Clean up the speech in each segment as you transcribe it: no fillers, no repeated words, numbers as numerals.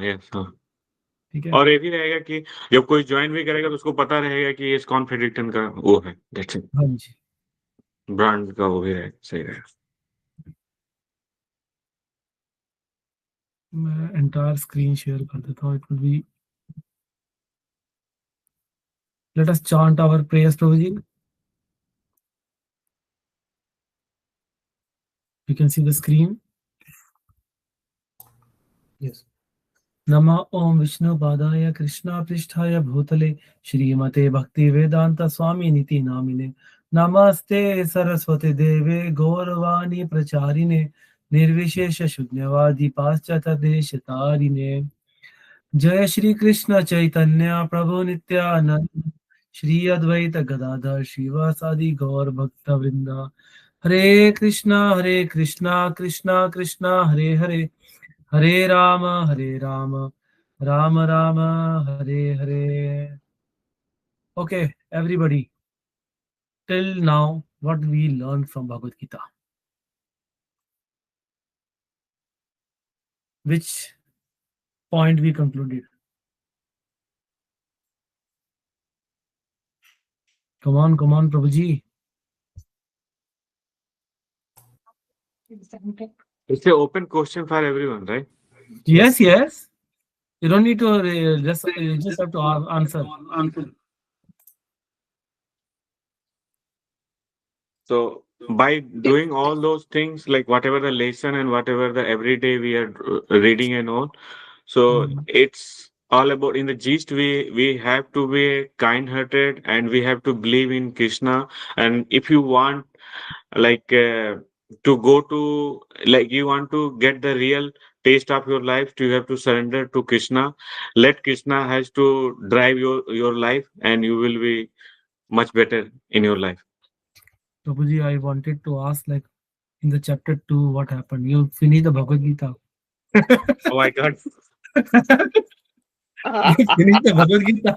Yes, हाँ। ठीक है। और ये भी रहेगा कि जब कोई ज्वाइन भी करेगा तो उसको पता रहेगा कि ये इस्कॉन फेडिक्टन का वो है, दैट्स इट, हाँ जी। ब्रांड का वो भी रहेगा, सही रहेगा। मैं एंटायर स्क्रीन शेयर कर देता हूँ, it will be, let us chant our prayers Prabhu ji. You can see the screen. Yes. नमः ओम विष्णु पादाय कृष्णा पृष्ठाय भूतले श्रीमते भक्ति वेदांत स्वामी निति नामिने नमस्ते सरस्वती देवे गौरवाणी प्रचारिणे निर्विशेष शून्यवादी पाश्चात्य देश तारिणे जय श्री कृष्ण चैतन्य प्रभु नित्यानंद श्री अद्वैत गदाधर श्रीवासादि गौर भक्त वृंदा हरे Krishna Krishna Krishna Hare Hare Hare Ram Ram Ram Hare Hare. Okay, everybody, till now what we learned from Bhagavad Gita, which point we concluded? Come on Prabhuji. It's an open question for everyone, right? Yes, you don't need to you just have to answer. So by doing all those things, like whatever the lesson and whatever the everyday we are reading and all, so it's all about in the gist we have to be kind-hearted and we have to believe in Krishna. And if you want like to go to like you want to get the real taste of your life, you have to surrender to Krishna. Let Krishna has to drive your life, and you will be much better in your life. Prabhuji, I wanted to ask, like, in the chapter 2, what happened? You finished the Bhagavad Gita. Oh my God. You finished the Bhagavad Gita.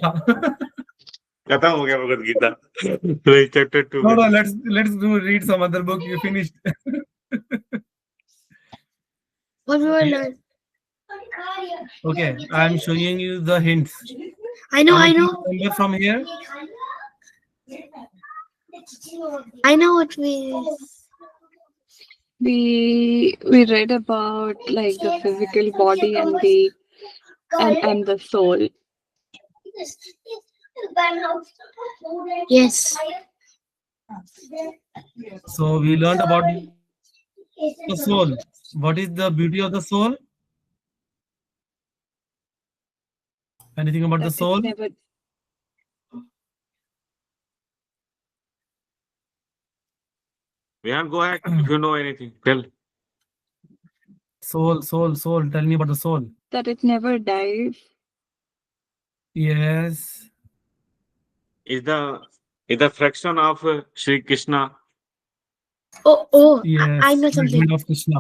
खत्म हो गया Bhagavad Gita chapter 2 No, में. let's read some other book. You finished. What we will learn? Okay, I'm showing you the hints. I know. Remember from here? I know what we read about like the physical body and the soul. Yes. So we learned about the soul. What is the beauty of the soul? Anything about the soul? Yeah, go ahead if you know anything. Tell. Soul. Tell me about the soul. That it never dies. Yes. Is the fraction of Sri Krishna. Oh. Yes. I know something. Of Krishna.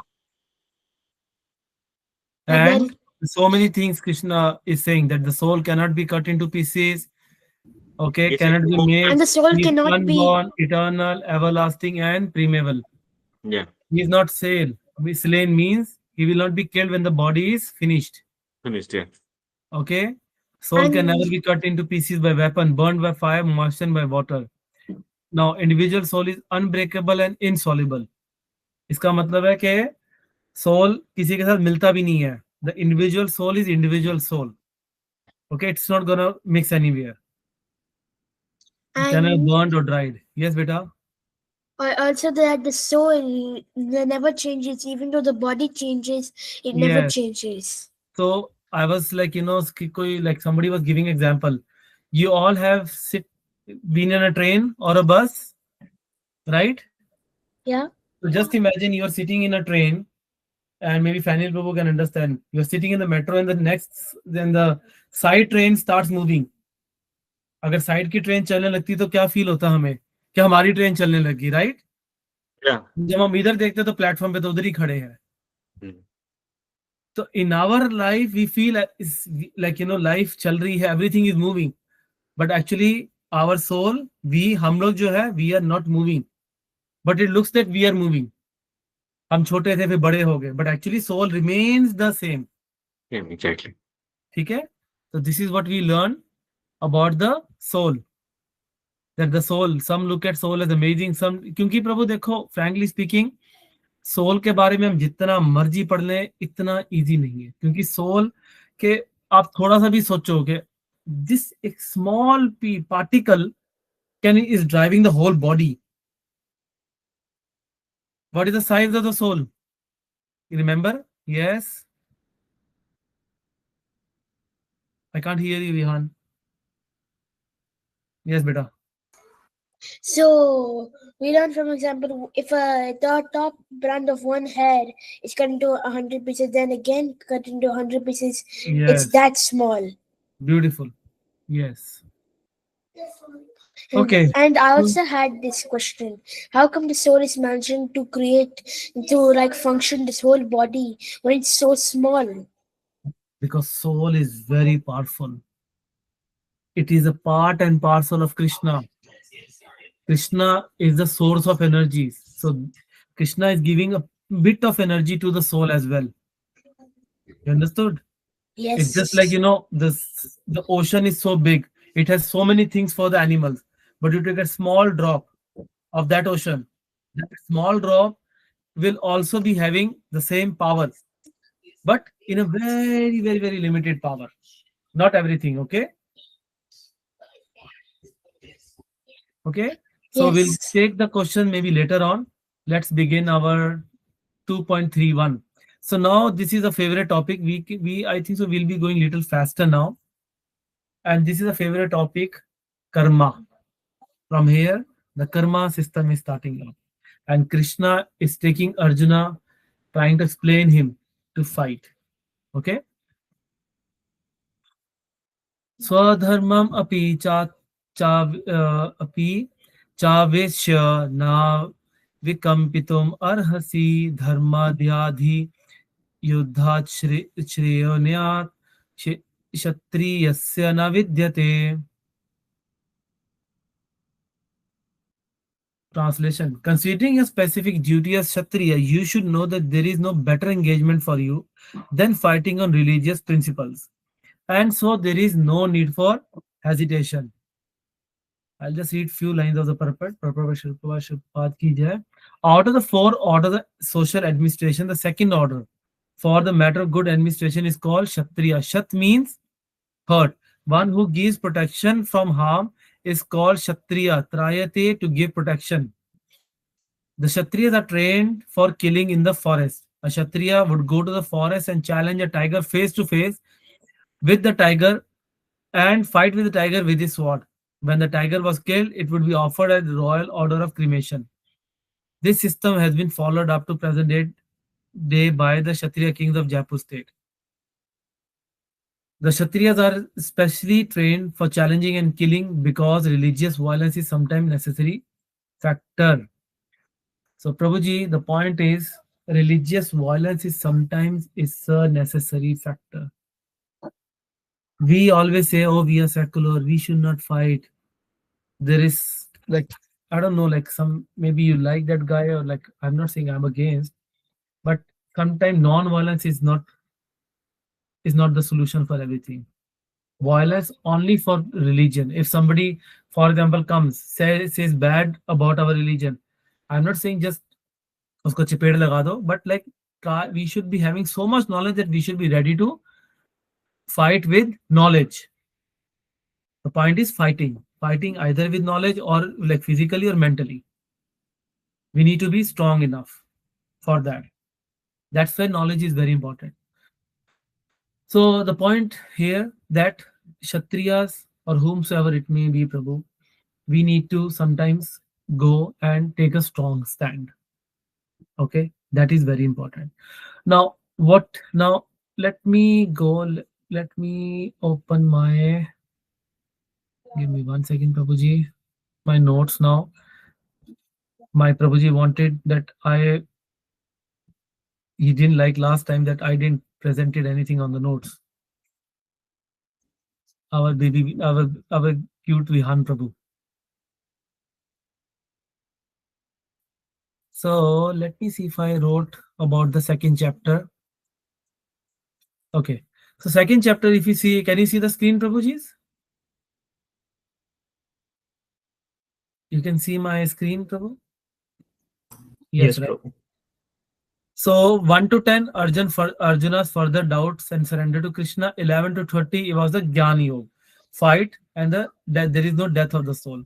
And And so many things Krishna is saying, that the soul cannot be cut into pieces. Okay, It's cannot be made. And the soul He is cannot be. unborn, eternal, everlasting, and primeval. Yeah. He is not slain. Slain means he will not be killed when the body is finished. Finished, yeah. Okay, soul can never be cut into pieces by weapon, burned by fire, moistened by water. Now, individual soul is unbreakable and insoluble. इसका मतलब है कि soul किसी के साथ मिलता भी नहीं है. The individual soul is individual soul. Okay, it's not gonna mix anywhere. It can be burned or dried. Yes, beta. Also, that the soul never changes, even though the body changes, it never changes. So I was like, like somebody was giving example. You all have been in a train or a bus, right? Yeah. So just imagine you are sitting in a train, and maybe Fanil Prabhu can understand. You're sitting in the metro, and then the side train starts moving. अगर side की train चलने लगती तो क्या feel होता हमें कि हमारी ट्रेन चलने लगी, राइट? जब हम इधर देखते तो प्लेटफॉर्म पे तो उधर ही खड़े हैं. तो in our life we feel like life चल रही है, everything is moving, but actually our soul, हम लोग जो है, we are not moving, but it looks that we are moving. हम छोटे थे फिर बड़े हो गए, but actually soul remains the same. Yeah, exactly. ठीक है. So this is what we learn about the soul. That the soul, some look at soul as amazing, some, क्योंकि प्रभु देखो frankly speaking, सोल के बारे में हम जितना मर्जी पढ़ लें इतना इजी नहीं है, क्योंकि सोल के आप थोड़ा सा भी सोचोगे, दिस एक small particle can is driving the whole body. What is the size of the soul? You remember? Yes. I can't hear you, Vihan. Yes, beta. So we learn from example, if the top brand of one hair is cut into 100 pieces, then again cut into 100 pieces, it's Yes. that small. Beautiful. Yes. Okay. And I also had this question: how come the soul is mentioned to create, to like function this whole body when it's so small? Because soul is very powerful. It is a part and parcel of Krishna. Krishna is the source of energies. So Krishna is giving a bit of energy to the soul as well. You understood? It's just like, Yes. the ocean is so big. It has so many things for the animals. But you take a small drop of that ocean. That small drop will also be having the same power, but in a very, very, very limited power. Not everything, okay? Okay. So we'll Yes. take the question maybe later on. Let's begin our 2.31. So now this is a favorite topic. We I think so we'll be going little faster now. And this is a favorite topic, karma. From here, the karma system is starting up. And Krishna is taking Arjuna, trying to explain him to fight. Okay? स्वधर्मम अपि चावेश्य न विकम्पितुम अर्हसि धर्माद्याधि युद्धात् श्रेयोन्यात् क्षत्रियस्य न विद्यते. Translation: considering a specific duty as Kshatriya, you should know that there is no better engagement for you than fighting on religious principles. And so there is no need for hesitation. I'll just read few lines of the purport. Out of the four orders of social administration, the second order for the matter of good administration is called Kshatriya. Shat means hurt. One who gives protection from harm is called Kshatriya. Trayate, to give protection. The Kshatriyas are trained for killing in the forest. A Kshatriya would go to the forest and challenge a tiger face to face with the tiger and fight with the tiger with his sword. When the tiger was killed, it would be offered as the royal order of cremation. This system has been followed up to present day by the Kshatriya kings of Jaipur state. The Kshatriyas are specially trained for challenging and killing because religious violence is sometimes necessary factor. So Prabhuji, the point is religious violence is sometimes a necessary factor. We always say, oh, we are secular, we should not fight. There is like, I don't know, like some, maybe you like that guy, or like, I'm not saying I'm against, but sometimes non-violence is not the solution for everything. Violence only for religion. If somebody, for example, comes, says bad about our religion, I'm not saying just usko चपेड़ लगा दो, but like we should be having so much knowledge that we should be ready to fight with knowledge. The point is fighting either with knowledge or like physically or mentally. We need to be strong enough for that. That's why knowledge is very important. So the point here that Kshatriyas or whomsoever it may be, Prabhu, we need to sometimes go and take a strong stand. Okay, that is very important. Now, what now? Let me go. Let me open my. Give me 1 second, Prabhuji. My notes now. My Prabhuji wanted that he didn't like last time that I didn't presented anything on the notes. Our baby, our cute Vihan Prabhu. So let me see if I wrote about the second chapter. Okay. So second chapter, if you see, can you see the screen, Prabhuji's? You can see my screen, Prabhu? Yes, Yes, right. Prabhu. So 1 to 10, Arjuna's further doubts and surrender to Krishna. 11 to 30, it was the Jnana Yoga, fight and that there is no death of the soul.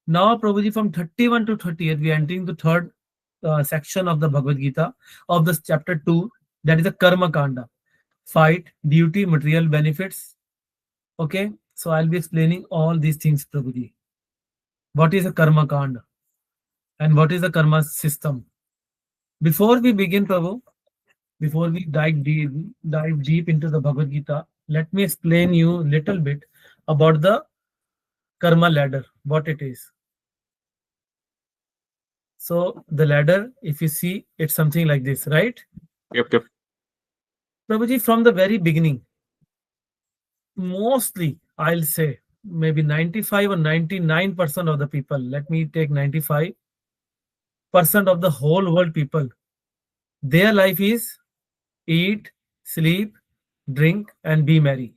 Now, Prabhuji, from 31 to 38, we are entering the third section of the Bhagavad Gita of this chapter 2, that is the Karma Kanda, fight, duty, material benefits. Okay, so I'll be explaining all these things, Prabhuji. What is a Karma Kanda and what is the Karma system? Before we begin, Prabhu, before we dive deep into the Bhagavad Gita, let me explain you a little bit about the karma ladder, what it is. So the ladder, if you see, it's something like this, right? Yep, yep. Prabhuji, from the very beginning, mostly I'll say maybe 95 or 99% of the people, let me take 95% of the whole world people, their life is eat, sleep, drink, and be merry.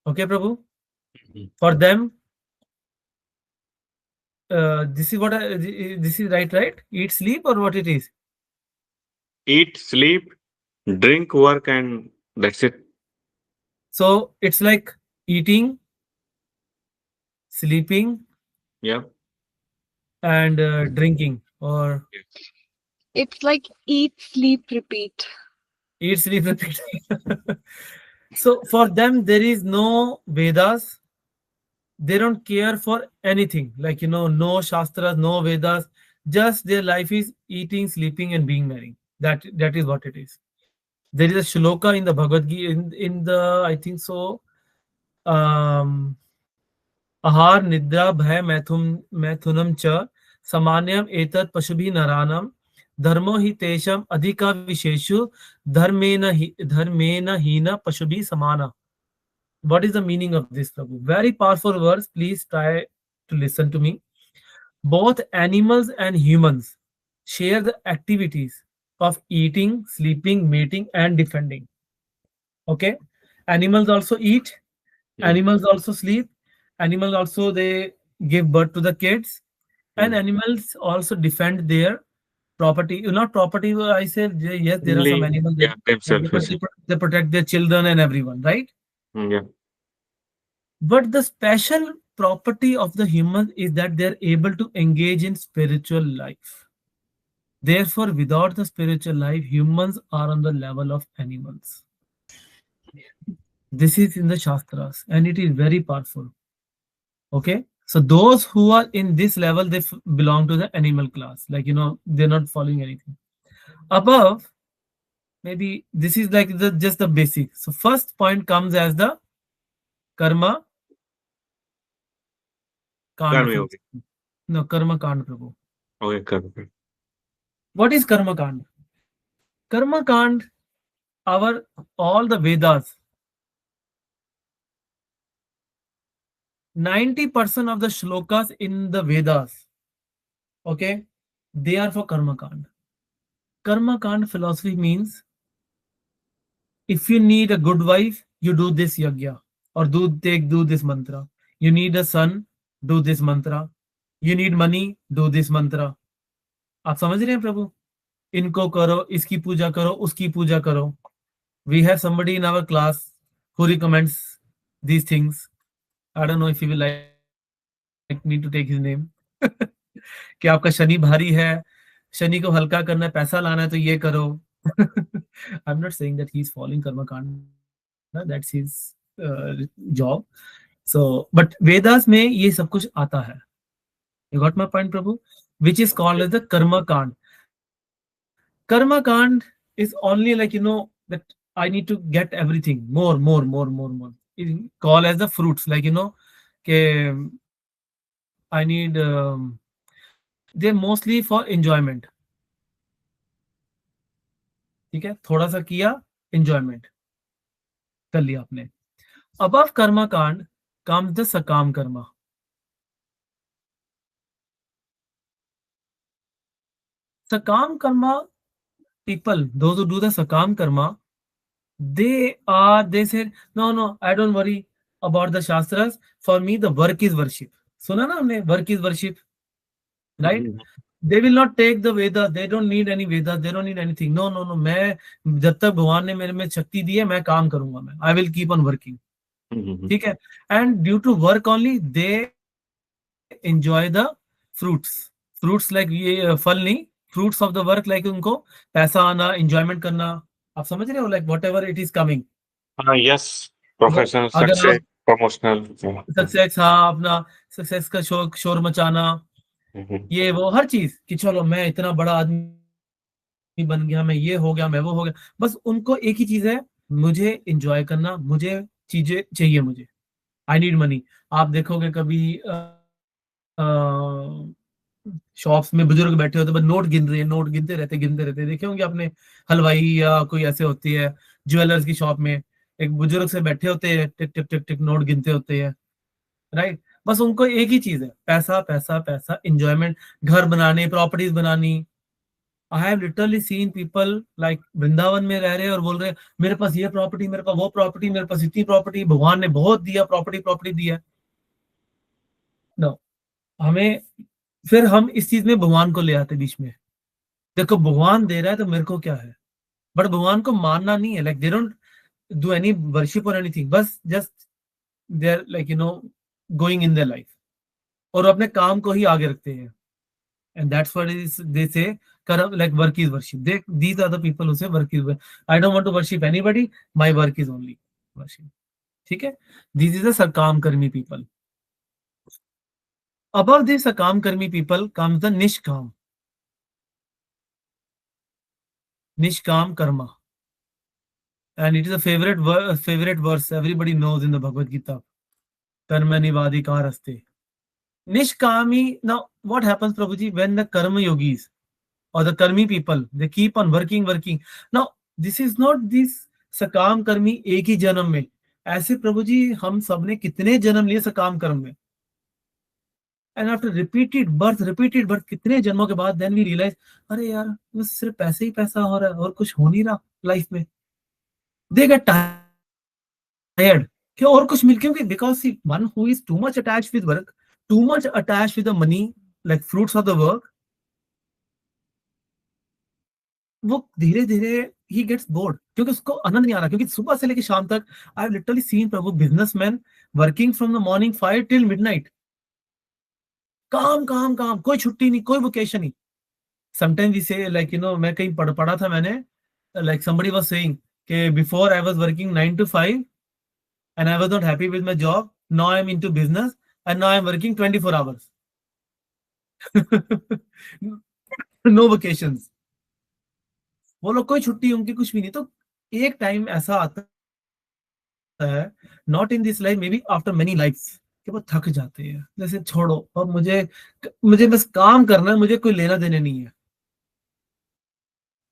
Okay, Prabhu? Mhm. For them, this is what this is right? Eat, sleep, or what it is? Eat, sleep, drink, work, and that's it. So it's like eating, sleeping, Yep. and drinking, or It's like eat, sleep, repeat. eat, sleep, repeat. So for them, there is no Vedas. They don't care for anything, like no Shastras, no Vedas. Just their life is eating, sleeping, and being merry. That is what it is. There is a shloka in the Bhagavad Gita, in the, I think so, um, आहार निद्रा भय मैथुनम च सामान्यम एतत् पशुभिः नराणाम धर्मो हि तेषाम् अधिका विशेषु धर्मेण हीना पशुभिः समाना. What is the meaning of this, Prabhu? Very powerful words. Please try to listen to me. Both animals and humans share the activities of eating, sleeping, mating, and defending. Okay? Animals also eat, Mm. animals also sleep, animals also they give birth to the kids, and Mm. animals also defend their property. Not property, I say, yes, there are some Only, animals yeah, that themselves. Yes. they protect their children and everyone, right? Yeah. But the special property of the human is that they're able to engage in spiritual life. Therefore, without the spiritual life, humans are on the level of animals. This is in the Shastras, and it is very powerful. Okay, so those who are in this level, they belong to the animal class. Like they're not following anything. Above, maybe this is like just the basic. So first point comes as the karma kand. Karma yoga. No, karma kand, Prabhu. Okay, correct. What is karma kand? Karma kand, our all the Vedas, 90% of the shlokas in the Vedas, okay, they are for karma kand. Karma kand philosophy means if you need a good wife, you do this yagya, or do this mantra. You need a son, do this mantra. You need money, do this mantra. आप समझ रहे हैं प्रभु? इनको करो, इसकी पूजा करो, उसकी पूजा करो. We have somebody in our class who recommends these things. I don't know if you will like me to take his name. कि आपका शनि भारी है, शनि को हल्का करना है, पैसा लाना है तो ये करो. I'm not saying that he's following karma kanda, that's his job. So but Vedas में ये सब कुछ आता है. You got my point, Prabhu? Which is called as the karma kand. Karma kand is only like that I need to get everything more. Call as the fruits, like कि I need they're mostly for enjoyment. ठीक है, थोड़ा सा किया, enjoyment कर लिया आपने. Above karma kand comes the sakam karma. Sakam karma people, those who do the sakam karma, they said, no, I don't worry about the Shastras. For me, the work is worship. सुना ना हमने, work is worship, right? They will not take the Veda. They don't need any Vedas. They don't need anything. No. मैं जब तक भगवान ने मेरे में शक्ति दी है, मैं काम करूंगा मैं. I will keep on working. ठीक है. And due to work only, they enjoy the fruits. Fruits like ये फल नहीं, fruits of the work like उनको पैसा आना, enjoyment करना. आप समझ रहे हो? Like whatever it is coming. Yes, professional अगर success, आप promotional. सक्सेस, हाँ, अपना सक्सेस का शोर मचाना, ये वो हर चीज कि चलो मैं इतना बड़ा आदमी बन गया, मैं ये हो गया, मैं वो हो गया. बस उनको एक ही चीज है, मुझे एंजॉय करना, मुझे चीजें चाहिए, मुझे आई नीड मनी. आप देखोगे कभी शॉप्स में बुजुर्ग बैठे होते, बस नोट गिन रहे हैं, नोट गिनते रहते. देखे होंगे आपने, हलवाई या कोई ऐसे होती है ज्वेलर्स की शॉप में, एक बुजुर्ग से बैठे होते हैं, टिक टिक टिक टिक नोट गिनते होते हैं, राइट. बस उनको एक ही चीज है, पैसा पैसा पैसा, एंजॉयमेंट, घर बनाने, प्रॉपर्टीज बनानी. I have literally seen people like Vrindavan में रह रहे हैं और बोल रहे हैं मेरे पास ये प्रॉपर्टी, मेरे पास वो प्रॉपर्टी, मेरे पास इतनी प्रॉपर्टी, भगवान ने बहुत दिया, प्रॉपर्टी दिया. नो, हमें फिर हम इस चीज में भगवान को ले आते बीच में. देखो भगवान दे रहा है तो मेरे को क्या है, बट भगवान को मानना नहीं है. Like they don't do any worship और एनीथिंग, बस just they are like going in their life, और अपने काम को ही आगे रखते हैं. And that's what is they say karma, like work is worship. They these are the people who say work is, I don't want to worship anybody, my work is only worship. ठीक है. This is the sakam karmi people. Above this Sakam Karmi people comes the Nishkam. Nishkam Karma. And it is a favorite verse everybody knows in the Bhagavad Gita. Karma nivadikaraste. Nishkami, now what happens, Prabhuji, when the Karma yogis or the Karmi people, they keep on working. Now, this is not this Sakam Karmi एक ही जन्म में. ऐसे प्रभु जी हम सबने कितने जन्म लिए सकाम कर्म में. And after repeated birth, कितने जन्मों के बाद then we realize, अरे यार बस सिर्फ पैसे ही पैसा हो रहा है और कुछ हो नहीं रहा लाइफ में. They get tired. क्यों? और कुछ मिल, क्योंकि because see, one who is too much attached with work, too much attached with the money, like fruits of the work, वो धीरे धीरे he gets bored, क्योंकि उसको आनंद नहीं आ रहा. क्योंकि सुबह से लेकर शाम तक I have literally seen Prabhu businessmen working from the morning 5 till midnight. काम, कोई छुट्टी नहीं, कोई वोकेशन नहीं. Sometimes we say like मैं कहीं पढ़ा था मैंने, like somebody was saying कि before I was working 9 to 5 and I was not happy with my job. Now I am into business and now I am working 24 hours. No vacations. वो लोग कोई छुट्टी उनकी कुछ भी नहीं. तो एक टाइम ऐसा आता है, not in this life, maybe after many lives, कि वो थक जाते हैं. जैसे छोड़ो, अब मुझे बस काम करना है, मुझे कोई लेना देने नहीं है,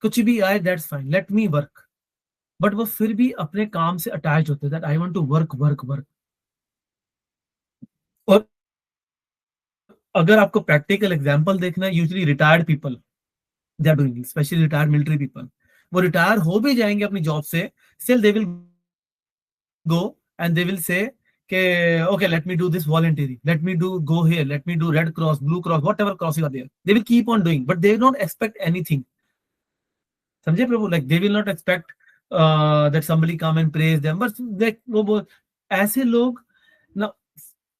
कुछ भी आए that's fine, let me work. But वो फिर भी अपने काम से अटैच होते हैं, that I want to work. और अगर आपको प्रैक्टिकल एग्जांपल देखना है, usually retired people they are doing, specially retired military people. वो रिटायर हो भी जाएंगे अपनी जॉब से, still they will go and they will say okay, let me do this volunteering, let me go here, let me do Red Cross, Blue Cross, whatever crosses are there. They will keep on doing, but they will not expect anything. समझे प्रभु? Like they will not expect that somebody come and praise them, but like वो ऐसे लोग. Now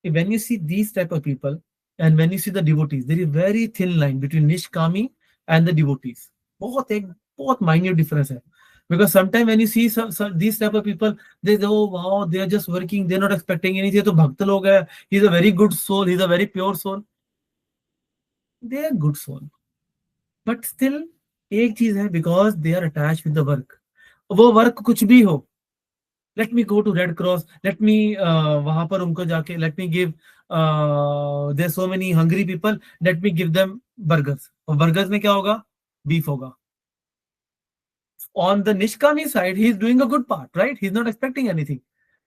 when you see these type of people and when you see the devotees, there is very thin line between Nishkami and the devotees. बहुत minute difference है. Because sometimes when you see these type of people, they say, oh wow, they are just working, they are not expecting anything. तो भक्त लोग है, he is a very good soul, he is a very pure soul. They are good soul, but still एक चीज है, because they are attached with the work. वो work कुछ भी हो, let me go to Red Cross, let me वहां पर उनको जाके, let me give there are so many hungry people, let me give them burgers. और burgers में क्या होगा? Beef होगा. On the Nishkami side, he is doing a good part, right? He's not expecting anything.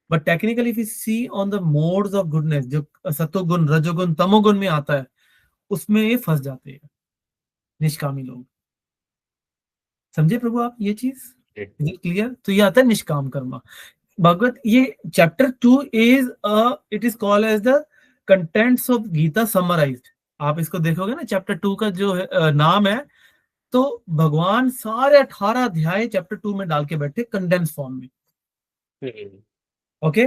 But technically, if you see on the modes of goodness, जो सतोगुण, रजोगुण, तमोगुण में आता है, उसमें ये फंस जाते हैं निष्कामी लोग. समझे प्रभु आप ये चीज? Is it clear? तो ये आता है निष्काम कर्मा। भगवत ये chapter 2 is it is called as the contents of Gita summarised. आप इसको देखोगे ना, चैप्टर 2 का जो नाम है, तो भगवान सारे 18 अध्याय चैप्टर 2 में डाल के बैठे कंडेंस फॉर्म में। ओके,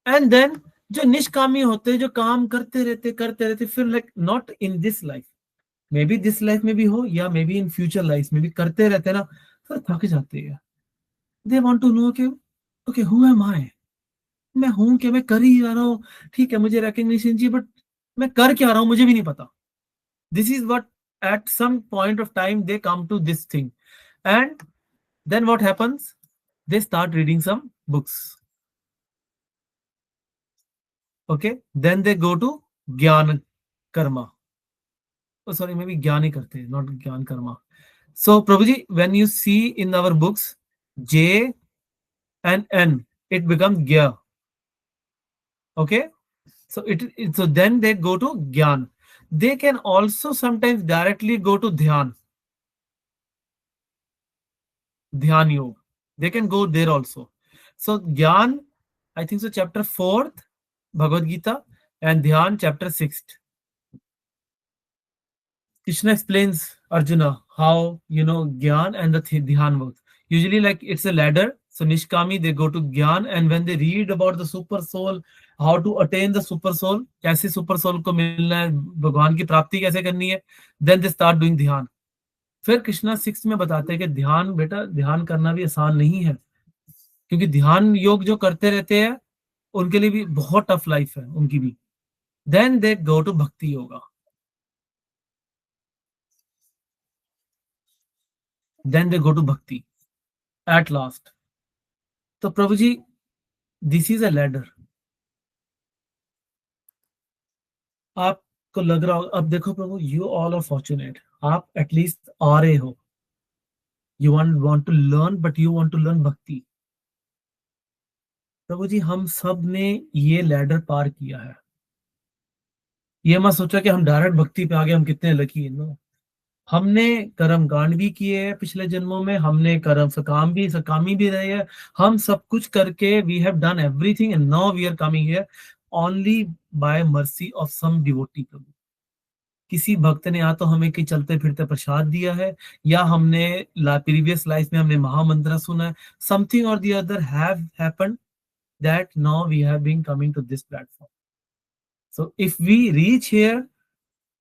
एंड देन जो निष्कामी होते, जो काम करते रहते, फिर like not in this life, may be this life में भी हो या may be in future life में भी करते रहते ना, फिर थक जाते हैं। दे वांट टू नो कि ओके हु एम आई, मैं हूं क्या, मैं कर ही जा रहा हूँ, ठीक है मुझे रिकग्निशन चाहिए, बट मैं कर क्या रहा हूँ मुझे भी नहीं पता। This is what at some point of time they come to this thing, and then what happens, they start reading some books. Okay, then they go to gyan karma. Oh sorry, maybe gyan hi karte, not gyan karma. So Prabhuji, when you see in our books J and N, it becomes gya. Okay, so so then they go to gyan. They can also sometimes directly go to dhyan yoga. They can go there also. So Gyan, I think so chapter 4th Bhagavad Gita, and Dhyan chapter 6th. Krishna explains Arjuna how Gyan and the Dhyan works. Usually like it's a ladder. So Nishkami, they go to Gyan, and when they read about the super soul, how to attain the super soul, कैसे super soul को मिलना है, भगवान की प्राप्ति कैसे करनी है, then they start doing Dhyan. फिर कृष्णा 6 में बताते हैं कि ध्यान, बेटा ध्यान करना भी आसान नहीं है, क्योंकि ध्यान योग जो करते रहते हैं उनके लिए भी बहुत टफ लाइफ है उनकी भी। Then they go to bhakti yoga, then they go to bhakti at last. तो Prabhu ji, this is a ladder. आपको लग रहा हो, अब देखो Prabhu, you all are fortunate, आप एटलीस्ट आ रहे हो, you want to learn, but you want to learn bhakti. Prabhu जी, हम सब ने ये लैडर पार किया है, ये मत सोचा कि हम डायरेक्ट भक्ति पे आ गए, हम कितने लकी हैं। नो, हमने कर्म कांड भी किए हैं पिछले जन्मों में, हमने कर्म सकामी भी रहे हैं, हम सब कुछ करके we have done everything, and now we are coming here only by mercy of some devotee. प्रभु, किसी भक्त ने या तो हमें कि चलते फिरते प्रसाद दिया है, या हमने प्रीवियस लाइफ में हमने महामंत्र सुना है, समथिंग और the other have happened that now we have been coming to this platform. So if we reach here,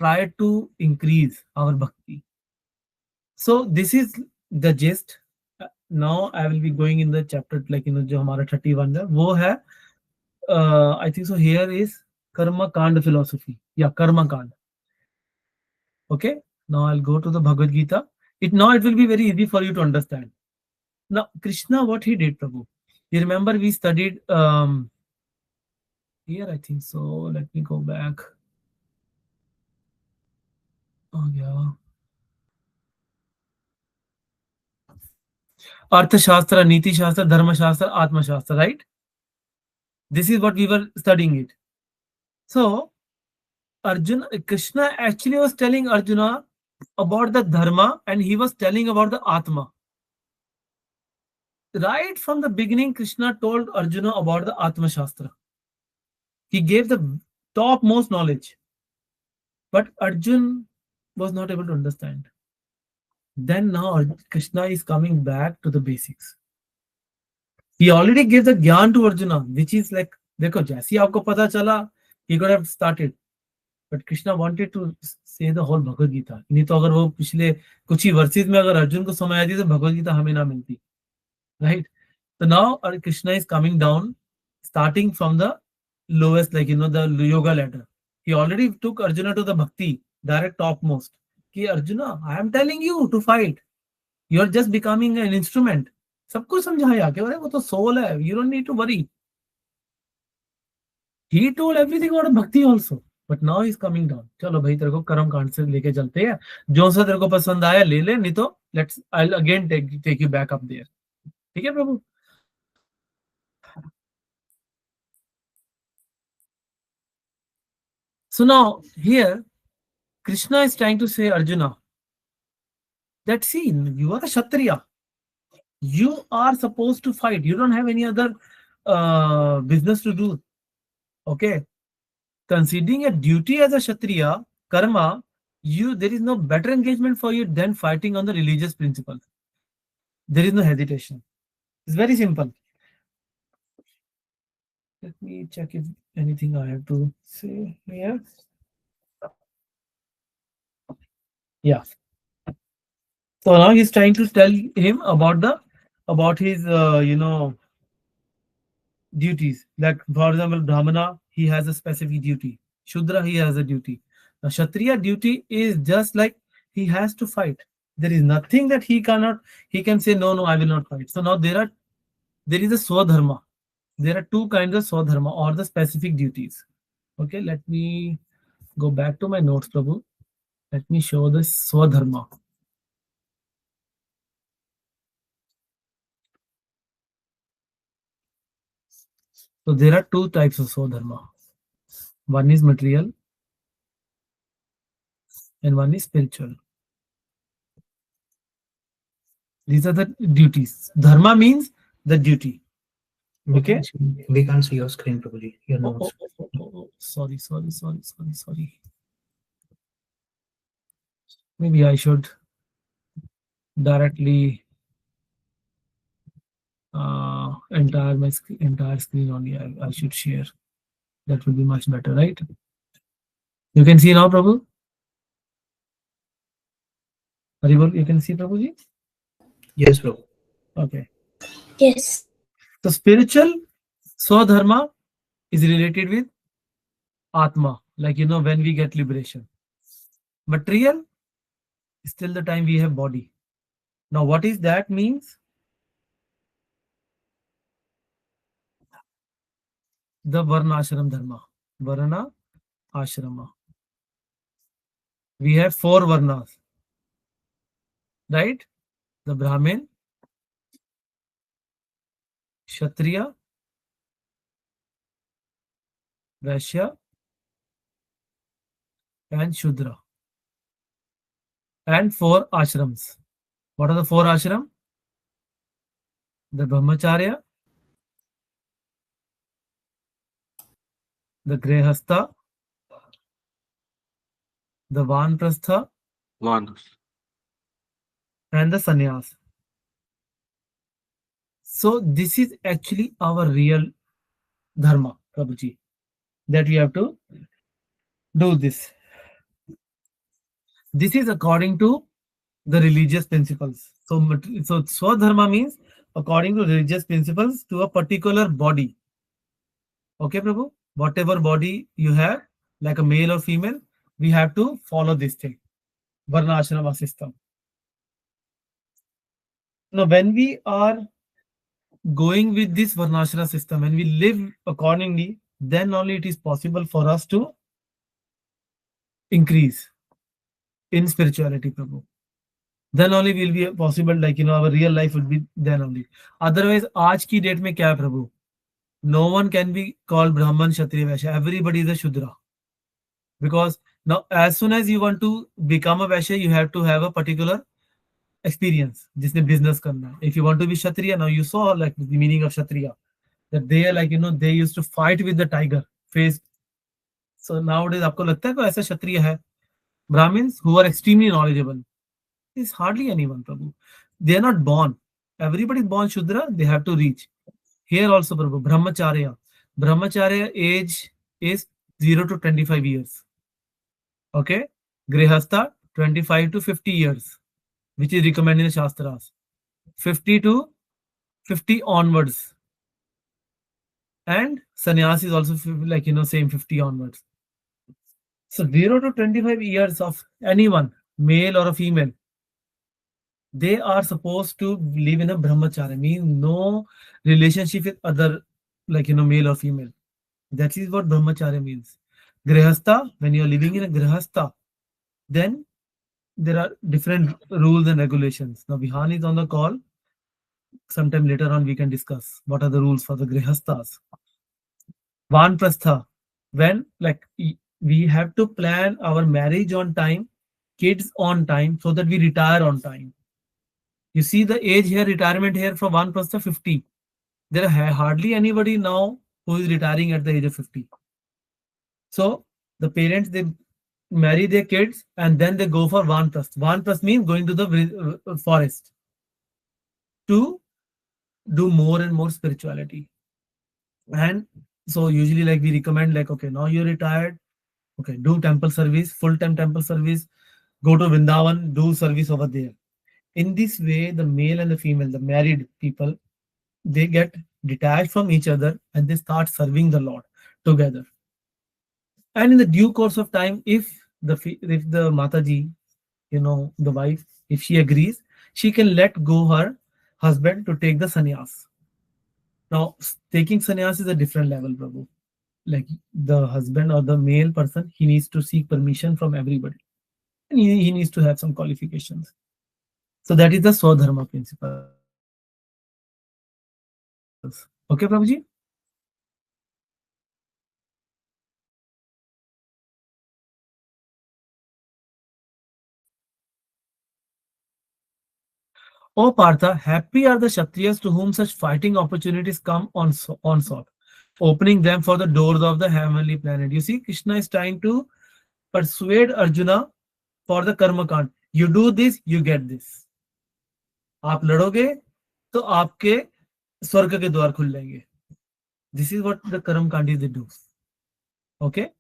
try to increase our bhakti. So this is the gist. Now I will be going in the chapter, like जो हमारा 31 है वो है, I think so here is karma kand philosophy, yeah, karma kand. Okay, now I'll go to the Bhagavad Gita. It will be very easy for you to understand. Now Krishna, what he did, Prabhu, you remember we studied here, I think so, let me go back. Oh yeah, Arthashastra, Niti Shastra, Dharma Shastra, Atma Shastra, right? This is what we were studying it. So Arjuna, Krishna actually was telling Arjuna about the dharma, and he was telling about the Atma. Right from the beginning, Krishna told Arjuna about the Atma Shastra. He gave the topmost knowledge, but Arjun was not able to understand. Then now Krishna is coming back to the basics. He already gave the Gyan to Arjuna, which is like, देखो जैसे आपको पता चला, he could have started. But Krishna wanted to say the whole Bhagavad Gita. नहीं तो अगर वो पिछले कुछ ही वर्सेस में अगर अर्जुन को समझ आती तो भगवद गीता हमें ना मिलती, right? So now Krishna is coming down, starting from the lowest, like the yoga ladder. He already took Arjuna to the bhakti, direct topmost. कि Arjuna, I am telling you to fight. You are just becoming an instrument. सब कुछ समझाया कि अरे वो तो soul है, you don't need to worry. He told everything about bhakti also. But now he's coming down. चलो भाई, तेरे को कर्म कांड से लेके चलते हैं, जो सा तेरे को पसंद आया ले ले, नहीं तो I'll again take you back up there. ठीक है प्रभु? So now here Krishna is trying to say Arjuna that see, you are a Kshatriya. You are supposed to fight. You don't have any other business to do. Okay. Considering a duty as a Kshatriya, karma, there is no better engagement for you than fighting on the religious principle. There is no hesitation. It's very simple. Let me check if anything I have to say here. Yeah. So now he's trying to tell him about his duties. Like for example, Brahmana, he has a specific duty. Shudra, he has a duty. Now Kshatriya duty is just like he has to fight. There is nothing that he can say no, I will not fight. So now there is a Swadharma. There are two kinds of Swadharma or the specific duties. Okay, let me go back to my notes, Prabhu. Let me show the Swadharma. So there are two types of Swadharma. One is material and one is spiritual. These are the duties. Dharma means the duty. Okay. We can't see your screen, Prabhuji. Your Oh, notes. sorry. Maybe I should directly entire screen only. I should share. That will be much better, right? You can see now, Prabhu. Haribol, you can see, Prabhuji? Yes, Prabhu. Okay. Yes. So spiritual Swadharma is related with Atma, like when we get liberation. Material is till the time we have body. Now, what is that means? The Varna Ashram Dharma. Varna Ashrama. We have four Varnas, right? The Brahmin, Kshatriya, Vaishya, and Shudra. And four ashrams. What are the four ashram? The Brahmacharya, the Grehastha, the Vanprastha, Vanas. and the Sannyas. So this is actually our real dharma, Prabhuji, that we have to do this. This is according to the religious principles. So Swadharma means according to religious principles to a particular body. Okay, Prabhu? Whatever body you have, like a male or female, we have to follow this thing. Varna Ashrama system. Now, when we are going with this Varnashrama system and we live accordingly, then only it is possible for us to increase in spirituality, Prabhu. Then only will be possible, like our real life would be then only. Otherwise, आज की date में क्या है प्रभु? No one can be called Brahman, Kshatriya, Vaishya. Everybody is a Shudra. Because now, as soon as you want to become a Vaishya, you have to have a particular experience. जिसने business करना है. If you want to be Kshatriya, now you saw like the meaning of Kshatriya. That they are like they used to fight with the tiger face. So nowadays, आपको लगता है कोई ऐसा Kshatriya है? Brahmins who are extremely knowledgeable. Is hardly anyone, Prabhu. They are not born. Everybody is born Shudra, they have to reach. Here also, Prabhu, Brahmacharya. Brahmacharya age is 0 to 25 years. Okay? Grihastha, 25 to 50 years, which is recommended in the Shastras. 50 to 50 onwards. And sannyas is also like, same 50 onwards. So 0 to 25 years of anyone, male or a female, they are supposed to live in a brahmacharya, means no relationship with other, like male or female. That is what brahmacharya means. Grihastha, when you are living in a grihastha, then there are different rules and regulations. Now Vihan is on the call. Sometime later on we can discuss what are the rules for the grihasthas. Vanprastha, when like we have to plan our marriage on time, kids on time, so that we retire on time. You see the age here, retirement here for one person 50. There are hardly anybody now who is retiring at the age of 50. So the parents, they marry their kids and then they go for vanprasth. Vanprasth means going to the forest to do more and more spirituality. And so usually like we recommend like, okay, now you're retired, okay, do temple service, full-time temple service, go to Vrindavan, do service over there. In this way, the male and the female, the married people, they get detached from each other and they start serving the Lord together. And in the due course of time, if the Mataji, the wife, if she agrees, she can let go her husband to take the sannyas. Now, taking sannyas is a different level, Prabhu. Like the husband or the male person, he needs to seek permission from everybody. And he needs to have some qualifications. So that is the Swadharma principles. Okay, Prabhuji? O Partha, happy are the Kshatriyas to whom such fighting opportunities come onslaught, opening them for the doors of the heavenly planet. You see, Krishna is trying to persuade Arjuna for the karma kand. You do this, you get this. आप लड़ोगे तो आपके स्वर्ग के द्वार खुल जाएंगे. This is what the karma kandis they do. Okay.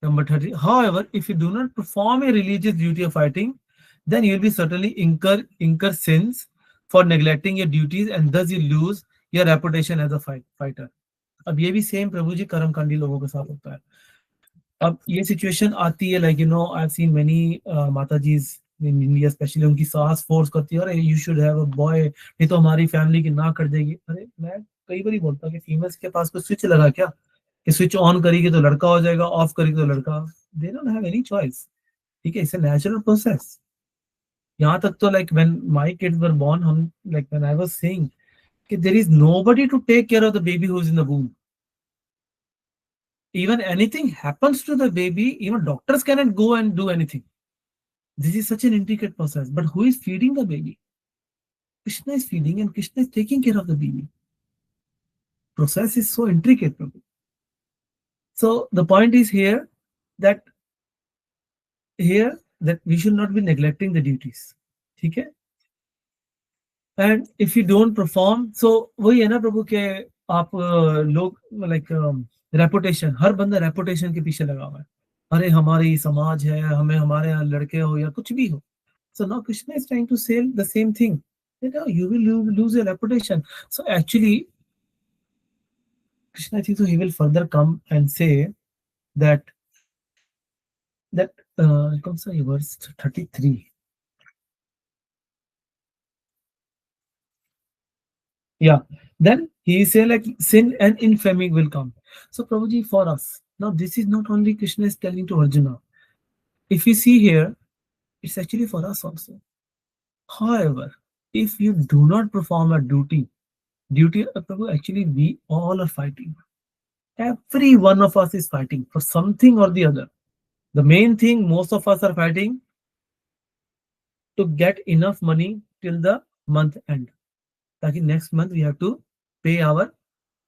Number 30. However, if you do not perform a religious duty of fighting, then you will be certainly incur sins for neglecting your duties, and thus you lose your reputation as a fighter. अब ये भी same प्रभु जी कर्मकांडी लोगों के साथ होता है. अब ये सिचुएशन आती है like I have seen many matajis in India specially, उनकी सास फोर्स करती है, अरे you should have a boy, नहीं तो हमारी फैमिली की ना कर देगी. अरे मैं कई बार बोलता हूँ कि फीमेल्स के पास कोई स्विच लगा क्या कि स्विच ऑन करेगी तो लड़का हो जाएगा, ऑफ करेगी तो लड़का. They don't have any choice. ठीक है, इट्स अ नेचुरल प्रोसेस. यहाँ तक तो like when my kids were born, हम like when I was saying कि there is nobody to take care of the baby who is in the womb. Even anything happens to the baby, even doctors cannot go and do anything. This is such an intricate process. But who is feeding the baby? Krishna is feeding and Krishna is taking care of the baby. Process is so intricate. So the point is here that we should not be neglecting the duties. Okay? And if you don't perform, so वही है ना प्रभु के आप लोग like reputation, हर बंदा reputation के पीछे लगा हुआ है. अरे हमारी समाज है, हमें हमारे यहाँ लड़के हो या कुछ भी हो. So now Krishna is trying to say the same thing. You will lose your reputation. So actually, Krishna, I think so he will further come and say that comes in verse 33. Yeah. Then he say like sin and infamy will come. So Prabhuji, for us, now this is not only Krishna is telling to Arjuna. If you see here, it's actually for us also. However, if you do not perform a duty Prabhu, actually we all are fighting. Every one of us is fighting for something or the other. The main thing, most of us are fighting to get enough money till the month end. Like next month we have to pay our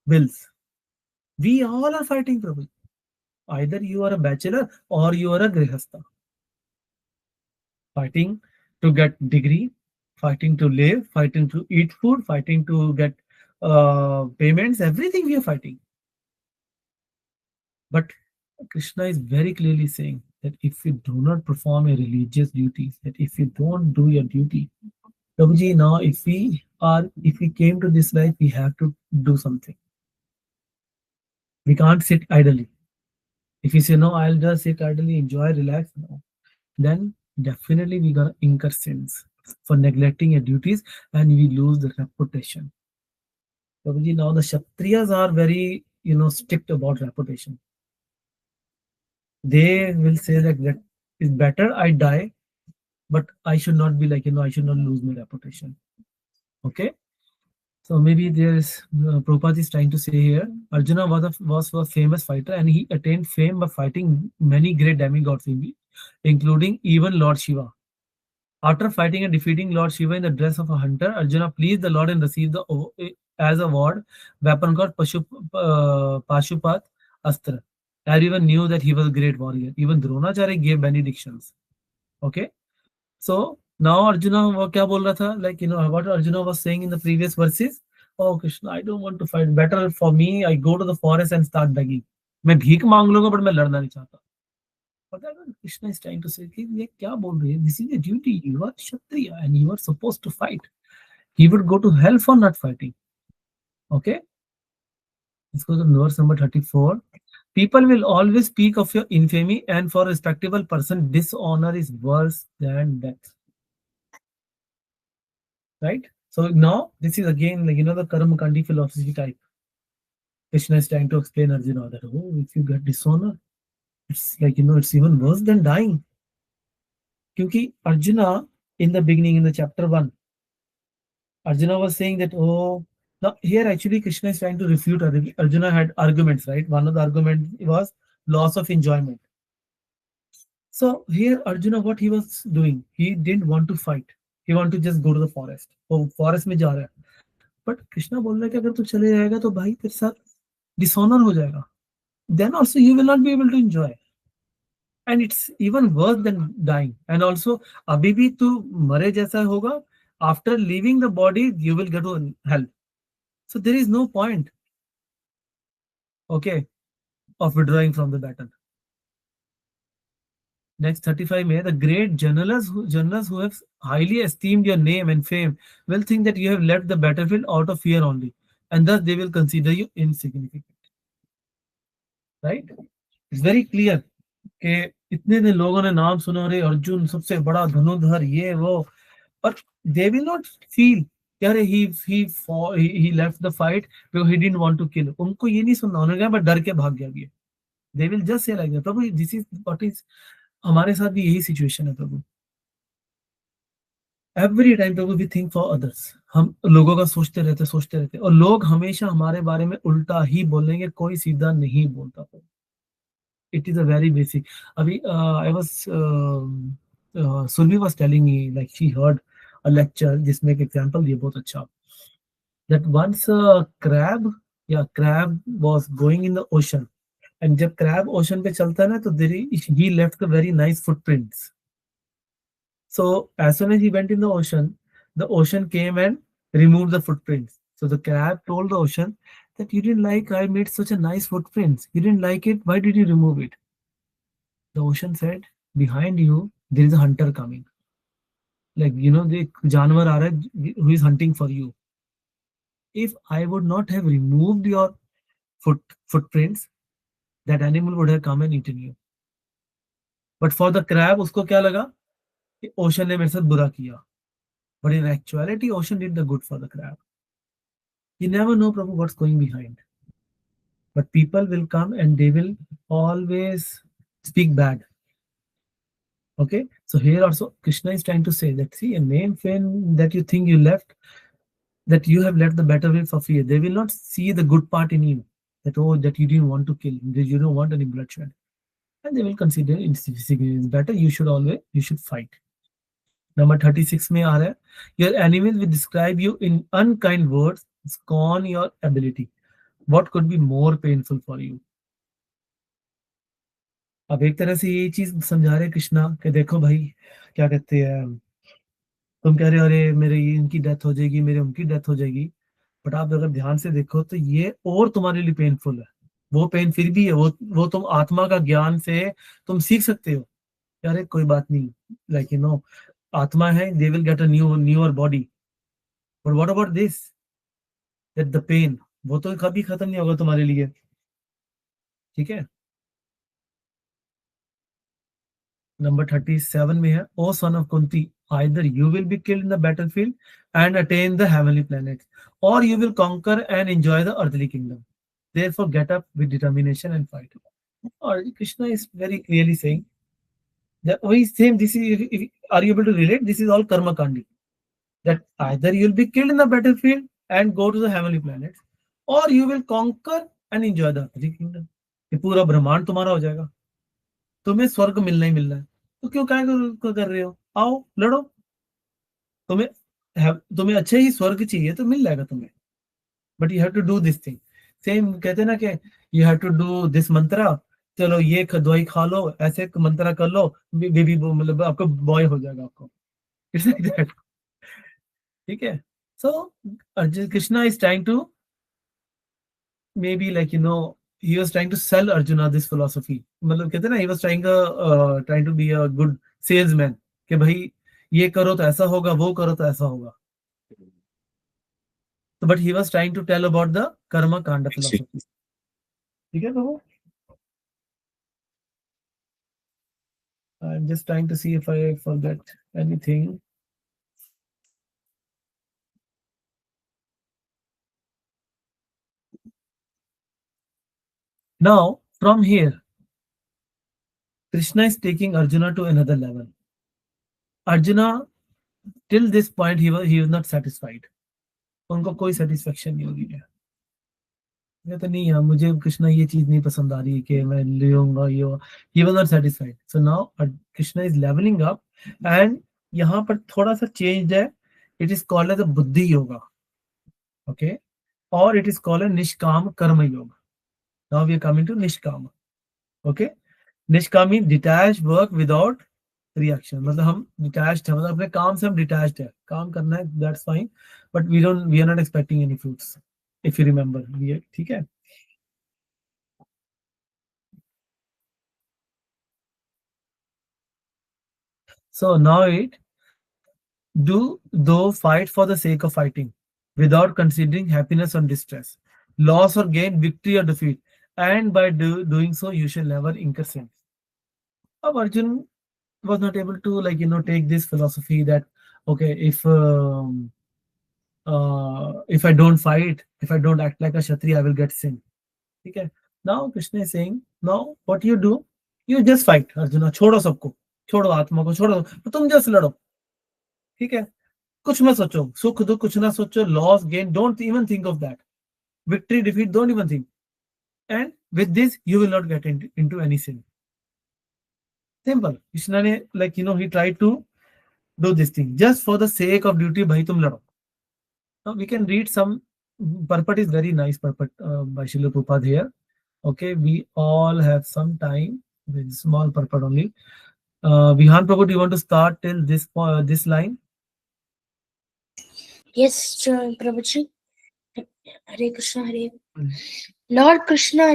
bills. We all are fighting, Prabhu. Either you are a bachelor or you are a grihastha. Fighting to get degree, fighting to live, fighting to eat food, fighting to get payments, everything we are fighting. But Krishna is very clearly saying that if you do not perform a religious duty, that if you don't do your duty, Prabhuji, now if we came to this life, we have to do something. We can't sit idly. If you say, no, I'll just sit idly, enjoy, relax, no, then definitely we're going to incur sins for neglecting your duties and we lose the reputation. Prabhuji, now the Kshatriyas are very, strict about reputation. They will say that it's better I die, but I should not be like, I should not lose my reputation. Okay? So maybe there's Prabhupada is trying to say here, Arjuna was a famous fighter and he attained fame by fighting many great demigods, including even Lord Shiva. After fighting and defeating Lord Shiva in the dress of a hunter, Arjuna pleased the Lord and received as a award weapon called Pashupat Astra. Everyone knew that he was a great warrior. Even Dronacharya gave benedictions. Okay, so now Arjuna वो क्या बोल रहा था? Like, you know what Arjuna was saying in the previous verses. Oh Krishna, I don't want to fight. Better for me, I go to the forest and start begging. मैं भीख मांग लूंगा, but मैं लड़ना नहीं चाहता. But that's what Krishna is trying to say. कि ये क्या बोल रही है? This is a duty. You are Kshatriya and you are supposed to fight. He would go to hell for not fighting. Okay. Let's go to verse number 34. People will always speak of your infamy, and for a respectable person, dishonor is worse than death. Right? So now this is again, like, you know, the Karma Kandi philosophy type. Krishna is trying to explain Arjuna that, oh, if you get dishonor, it's like, you know, it's even worse than dying. Because Arjuna, in the beginning, in the chapter 1, Arjuna was saying that, oh, now here actually Krishna is trying to refute Arjuna had arguments, right? One of the arguments was loss of enjoyment. So here Arjuna, what he was doing, he didn't want to fight. He wanted to just go to the forest. Oh, forest में जा रहा है. But Krishna बोल रहा है कि अगर तू चले जाएगा तो भाई तेरे साथ dishonor हो जाएगा. Then also you will not be able to enjoy. And it's even worse than dying. And also अभी भी तू मरे जैसा होगा. After leaving the body, you will go to hell. So there is no point, okay, of withdrawing from the battle. Next 35 may the great generals who have highly esteemed your name and fame will think that you have left the battlefield out of fear only, and thus they will consider you insignificant. Right? It's very clear कि इतने ने लोगों ने नाम सुना रे अर्जुन सबसे बड़ा धनुर्धर ये वो, but they will not feel he left the fight because he didn't want to kill. उनको ये नहीं सुनना, उन्होंने कहा मैं डर के भाग गया ये. They will just say like that. Prabhu, this is what is, हमारे साथ भी यही सिचुएशन है प्रभु. Every time Prabhu we think for others. हम लोगों का सोचते रहते और लोग हमेशा हमारे बारे में उल्टा ही बोलेंगे, कोई सीधा नहीं बोलता प्रभु. It is a very basic. Abhi, I was Sulvi was telling me, like, she heard a lecture जिसमें एक example दिया बहुत अच्छा, that once a crab was going in the ocean, and जब crab ocean पे चलता है ना तो he left the very nice footprints. So as soon as he went in the ocean came and removed the footprints. So the crab told the ocean that you didn't like I made such a nice footprints. You didn't like it. Why did you remove it? The ocean said, behind you, there is a hunter coming. Like, you know, the जानवर आ रहा है who is hunting for you. If I would not have removed your footprints, that animal would have come and eaten you. But for the crab, उसको क्या लगा कि ocean ने मेरे साथ बुरा किया. But in actuality, ocean did the good for the crab. You never know, Prabhu, what's going behind. But people will come and they will always speak bad. Okay, so here also Krishna is trying to say that, see, a name fame that you think you left, that you have left the battlefield for fear. They will not see the good part in you, that, oh, that you didn't want to kill, that you don't want any bloodshed, and they will consider it's better. You should fight. Number 36 में आ रहा है, your enemies will describe you in unkind words, scorn your ability. What could be more painful for you? अब एक तरह से ये चीज समझा रहे कृष्णा कि देखो भाई, क्या कहते हैं, तुम कह रहे हो अरे मेरे इनकी डेथ हो जाएगी, मेरे उनकी डेथ हो जाएगी, बट आप अगर ध्यान से देखो तो ये और तुम्हारे लिए पेनफुल है. वो पेन फिर भी है, वो तुम आत्मा का ज्ञान से तुम सीख सकते हो. अरे कोई बात नहीं, लाइक यू नो, आत्मा है, they will get a newer body. But what about this, that the pain, वो तो कभी खत्म नहीं होगा तुम्हारे लिए. ठीक है. Number 37 में है, O son of Kunti, either you will be killed in the battlefield and attain the heavenly planets, or you will conquer and enjoy the earthly kingdom. Therefore, get up with determination and fight. Or Krishna is very clearly saying that same. This is, are you able to relate? This is all karma kandi. That either you will be killed in the battlefield and go to the heavenly planets, or you will conquer and enjoy the earthly kingdom. ये पूरा ब्रह्मांड तुम्हारा हो जाएगा. तुम्हें स्वर्ग मिलना ही मिलना है, तो क्यों क्या कर रहे हो? आओ लड़ो. तुम्हें अच्छे ही स्वर्ग चाहिए तो मिल जाएगा तुम्हें, but you have to do this thing. Same कहते हैं ना कि you have to do this mantra, चलो ये दवाई खा लो, ऐसे मंत्रा कर लो, बेबी मतलब आपको बॉय हो जाएगा आपको। इट्स लाइक दैट, ठीक है। So Arjun Krishna is trying to maybe like he was trying to sell Arjuna this philosophy, मतलब कहते हैं ना, he was trying to be a good salesman कि भाई ये करो तो ऐसा होगा, वो करो तो ऐसा होगा। तो but he was trying to tell about the karma kanda philosophy, ठीक है प्रभु। I'm just trying to see if I forget anything. Now from here Krishna is taking Arjuna to another level. Arjuna till this point he was not satisfied, उनको कोई satisfaction नहीं हो रही है, ये तो नहीं है, मुझे कृष्णा ये चीज नहीं पसंद आ रही कि मैं ले लूंगा ये, he was not satisfied. So now Krishna is leveling up and यहाँ पर थोड़ा सा चेंज है, it is called as a बुद्धि yoga, okay, or it is called a निष्काम कर्म योग. Now we are coming to निष्काम, okay. निष्कामी detached work without reaction, मतलब हम detached है, मतलब अपने काम से हम detached है, काम करना है, that's fine, but we are not expecting any fruits, if you remember, ठीक है। So now it do though fight for the sake of fighting, without considering happiness or distress, loss or gain, victory or defeat, and by doing so you shall never incur sin. Now Arjun was not able to take this philosophy that okay, if I don't fight, if I don't act like a kshatriya, I will get sin. Okay. Now Krishna is saying, now what you do, you just fight. Arjuna, छोड़ो सबको, छोड़ो आत्मा को, छोड़ो, तुम just लड़ो, ठीक है। कुछ मत सोचो, सुख दुख कुछ ना सोचो, loss gain don't even think of that, victory defeat don't even think, and with this you will not get into any sin. Simple. Krishna ने ही tried to do this thing just for the sake of duty, भाई तुम लड़ो। Now we can read some purport is very nice purport by Srila Prabhupada here. Okay, we all have some time with small purport only. Vihan Prabhu, do you want to start till this line? Yes, Prabhuji. Hare Krishna, Hare. Lord Krishna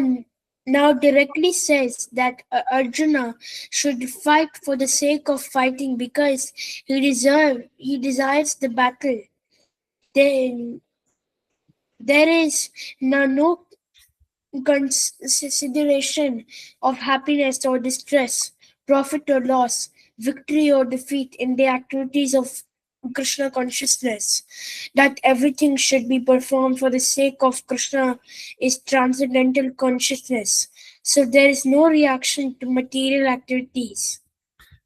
now directly says that Arjuna should fight for the sake of fighting because he desires the battle. Then there is no consideration of happiness or distress, profit or loss, victory or defeat in the activities of Krishna consciousness. That everything should be performed for the sake of Krishna is transcendental consciousness. So there is no reaction to material activities.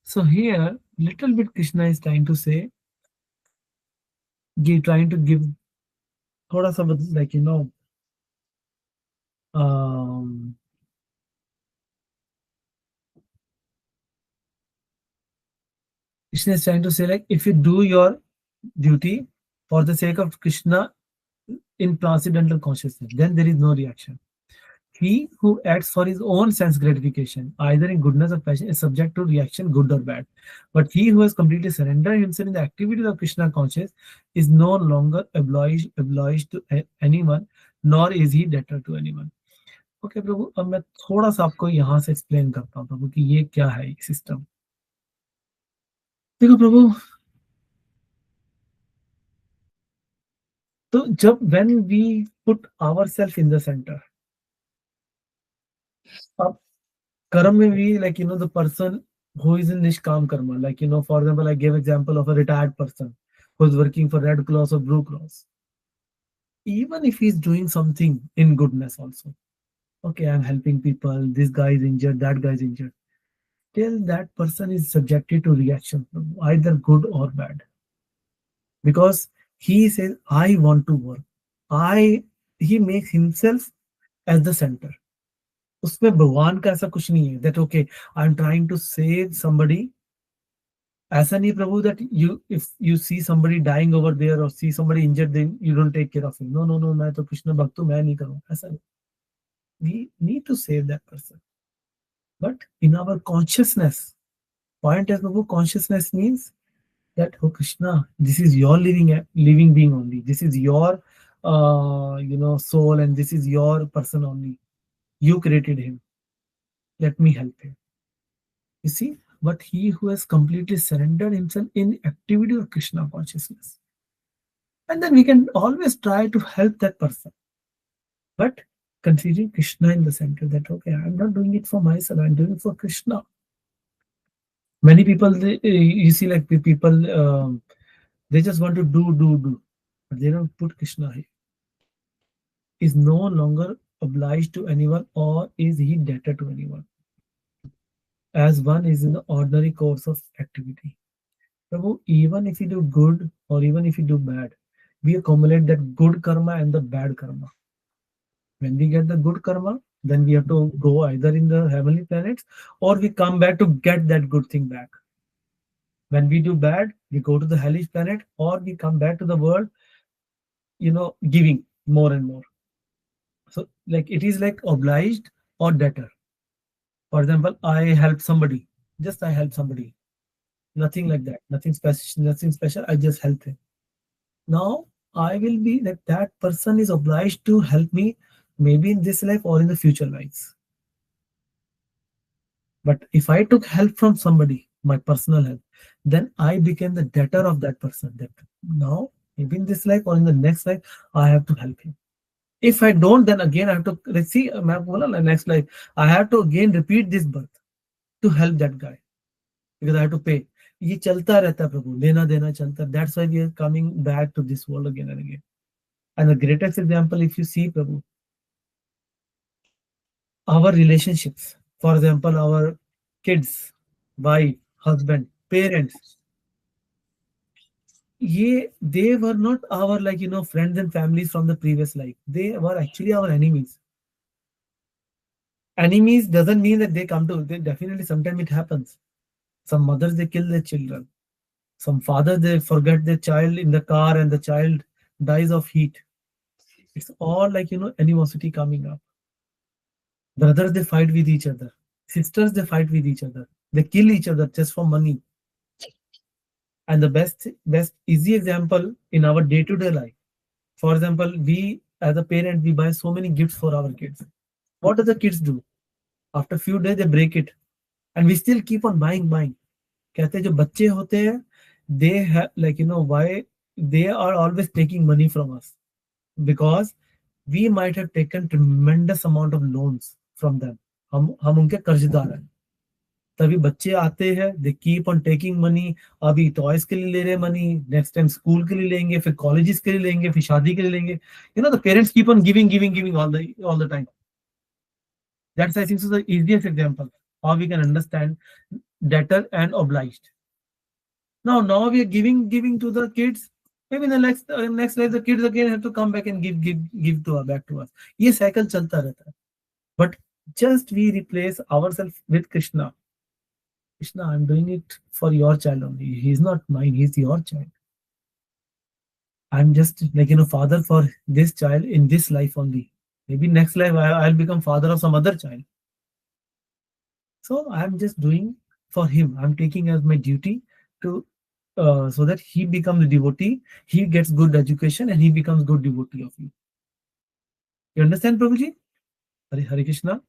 So here, little bit Krishna is trying to say, trying to give thoda sa Krishna is trying to say if you do your duty for the sake of Krishna in transcendental consciousness, then there is no reaction. He who acts for his own sense gratification, either in goodness or passion, is subject to reaction, good or bad. But he who has completely surrendered himself in the activities of Krishna conscious is no longer obliged to anyone, nor is he debtor to anyone. Okay, प्रभु, अब मैं थोड़ा सा आपको यहाँ से explain करता हूँ प्रभु कि ये क्या है सिस्टम। देखो प्रभु, तो जब when we put ourselves in the center, अब कर्म में भी the person who is in nishkam karma, for example, I gave example of a retired person who is working for Red Cross or Blue Cross. Even if he's doing something in goodness also, okay, I'm helping people, this guy is injured, that guy is injured, still that person is subjected to reaction, either good or bad, because he says I want to work, he makes himself as the center. उसमें भगवान का ऐसा कुछ नहीं है that okay, I'm trying to save somebody ऐसा नहीं प्रभु that you if you see somebody dying over there or see somebody injured then you don't take care of him. No, no, no, मैं तो कृष्ण भक्त हूँ, मैं नहीं करूँगा, ऐसा नहीं. We need to save that person. But in our consciousness, point is Prabhu, consciousness means that, oh Krishna, this is your living being only. This is your soul, and this is your person only. You created him. Let me help him. You see, but he who has completely surrendered himself in activity of Krishna consciousness. And then we can always try to help that person. But considering Krishna in the center, that okay, I'm not doing it for myself, I'm doing it for Krishna. Many people, you see, like people, they just want to do, but they don't put Krishna here. Is no longer obliged to anyone, or is he debtor to anyone, as one is in the ordinary course of activity. Prabhu, even if you do good or even if you do bad, we accumulate that good karma and the bad karma. When we get the good karma, then we have to go either in the heavenly planets or we come back to get that good thing back. When we do bad, we go to the hellish planet or we come back to the world, giving more and more. So, like, it is like obliged or debtor. For example, I help somebody. Just I help somebody. Nothing like that. Nothing special. Nothing special. I just help him. Now I will be like that person is obliged to help me, maybe in this life or in the future lives. But if I took help from somebody, my personal help, then I became the debtor of that person. That now, maybe in this life or in the next life, I have to help him. If I don't, then again I have to, let's see, next life, I have to again repeat this birth to help that guy because I have to pay. ये चलता रहता है प्रभु, लेना देना चलता. That's why we are coming back to this world again and again. And the greatest example, if you see Prabhu, our relationships, for example, our kids, wife, husband, parents, they were not our friends and families from the previous life. They were actually our enemies. Enemies doesn't mean that they come to, they definitely sometimes it happens. Some mothers, they kill their children. Some fathers, they forget their child in the car and the child dies of heat. It's all animosity coming up. Brothers, they fight with each other. Sisters, they fight with each other. They kill each other just for money. And the best easy example in our day-to-day life. For example, we as a parent, we buy so many gifts for our kids. What do the kids do? After a few days, they break it. And we still keep on buying. कहते हैं जो बच्चे होते हैं, they have why they are always taking money from us, because we might have taken tremendous amount of loans from them. हम उनके कर्जदार हैं. तभी बच्चे आते हैं, they keep on taking money. अभी टॉयज के लिए ले रहे मनी, नेक्स्ट टाइम स्कूल के लिए लेंगे, फिर कॉलेजेस के लिए लेंगे, फिर शादी के लिए लेंगे. The parents keep on giving all the time. That's, I think, so the easiest example how we can understand debtor and obliged. Now we are giving to the kids. Maybe in the next life the kids again have to come back and give back to us. ये cycle चलता रहता है. But just we replace ourselves with Krishna. Krishna, I'm doing it for your child only. He's not mine. He's your child. I'm just father for this child in this life only. Maybe next life I'll become father of some other child. So I'm just doing for him. I'm taking as my duty to so that he becomes a devotee, he gets good education, and he becomes good devotee of you. You understand, Prabhuji? Hare Krishna.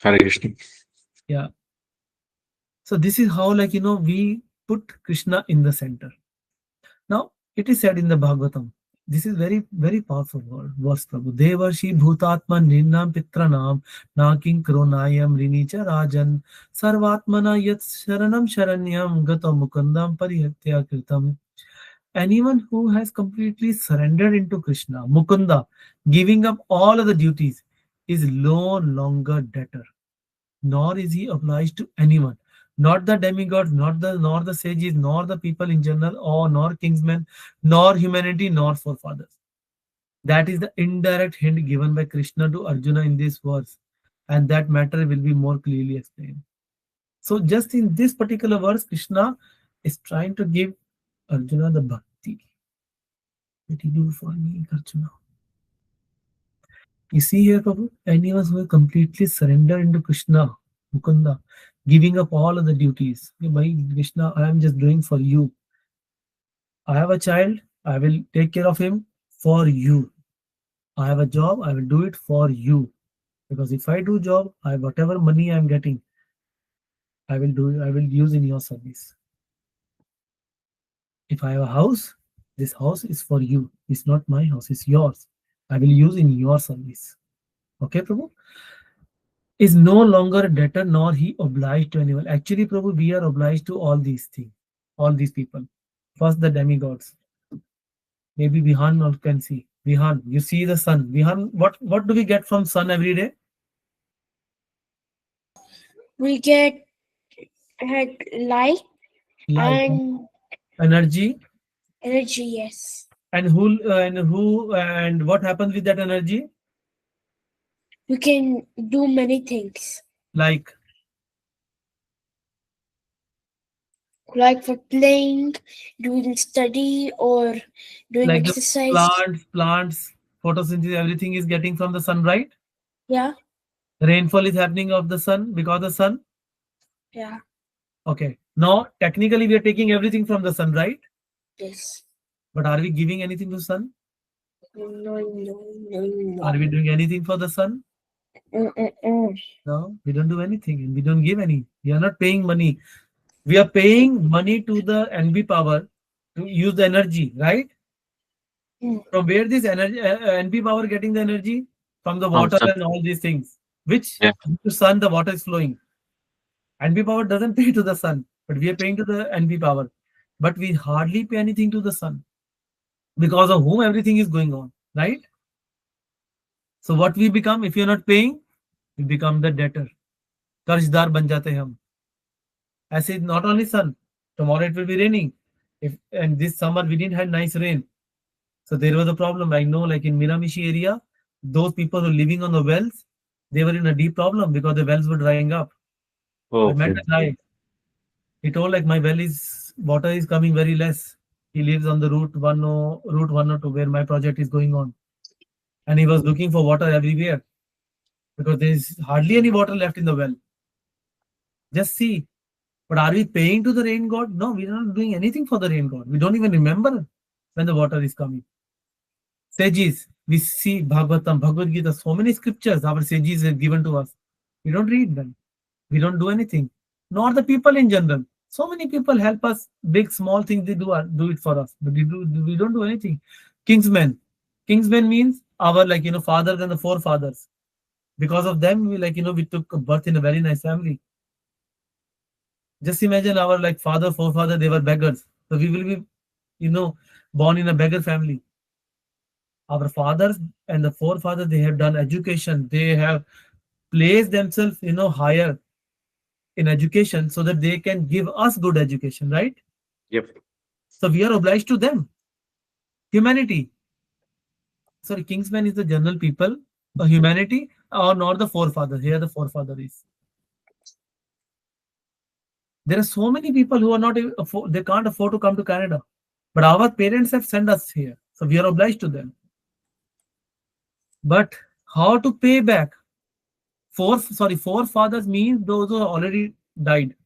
Hare Krishna. Yeah. So this is how we put Krishna in the center. Now it is said in the Bhagavatam. This is very, very powerful verse, Prabhu. Devarshi bhutatma nirnam pitranam naking kronayam rinicha rajan sarvatmana yat sharanam sharanyam gata mukundam parihatya kritam. Anyone who has completely surrendered into Krishna, Mukunda, giving up all of the duties, is no longer debtor, nor is he obliged to anyone. Not the demigods, nor the sages, nor the people in general, or nor kingsmen, nor humanity, nor forefathers. That is the indirect hint given by Krishna to Arjuna in this verse, and that matter will be more clearly explained. So just in this particular verse, Krishna is trying to give Arjuna the bhakti. What did you do for me, Arjuna? You see here, Prabhu, anyone who is completely surrendered into Krishna, Mukunda, giving up all of the duties. My Krishna, I am just doing for you. I have a child, I will take care of him for you. I have a job, I will do it for you. Because if I do job, I whatever money I am getting, I will use in your service. If I have a house, this house is for you. It's not my house, it's yours. I will use in your service. Okay, Prabhu? Is no longer a debtor nor he obliged to anyone. Actually, Prabhu, we are obliged to all these things, all these people. First, the demigods. Maybe Vihan also can see. Vihan, you see the sun. Vihan, what do we get from sun every day? We get light Light, and energy, energy, yes. and and what happens with that energy? We can do many things. Like For playing, doing study, or doing the exercise. plants, photosynthesis, everything is getting from the sun, right? Yeah, Rainfall is happening of the sun because of the sun. yeah, Okay. Now, technically, we are taking everything from the sun, right? yes. But are we giving anything to sun? No, no, no, Are we no. doing anything for the sun? Mm-mm-mm. No, we don't do anything and we don't give any. We are not paying money. We are paying money to the NB power to use the energy, right? Mm. From where this energy, NB power getting the energy? From the From water sun. and all these things. Which Yeah. to sun, the water is flowing. NB power doesn't pay to the sun, but we are paying to the NB power. But we hardly pay anything to the sun because of whom everything is going on, right? So what we become if you're not paying, we become the debtor. कर्जदार बन जाते हैं हम. ऐसे not only sun, tomorrow it will be raining. If and this summer we didn't have nice rain, so there was a problem. I know, like in Miramichi area, those people who are living on the wells, they were in a deep problem because the wells were drying up. I met Okay. a guy. He told like my well is water is coming very less. He lives on the route 102 where my project is going on, and he was looking for water everywhere because there is hardly any water left in the well. Just see. But are we paying to the rain god? No, we are not doing anything for the rain god. We don't even remember when the water is coming. Sages, we see Bhagavatam, Bhagavad Gita, so many scriptures our sages have given to us. We don't read them. We don't do anything. Nor the people in general. So many people help us, big, small things they do it for us. But we don't do anything. Kingsmen. Kingsmen means our fathers and the forefathers. Because of them, we took birth in a very nice family. Just imagine our father, forefather, they were beggars. So we will be, born in a beggar family. Our fathers and the forefathers, they have done education. They have placed themselves, higher in education so that they can give us good education, right? Yep. So we are obliged to them. Humanity. Sorry, Kingsman is the general people. Humanity or not the forefather. Here the forefather is. There are so many people who are not they can't afford to come to Canada, but our parents have sent us here, so we are obliged to them. But how to pay back? Forefathers means those who already died,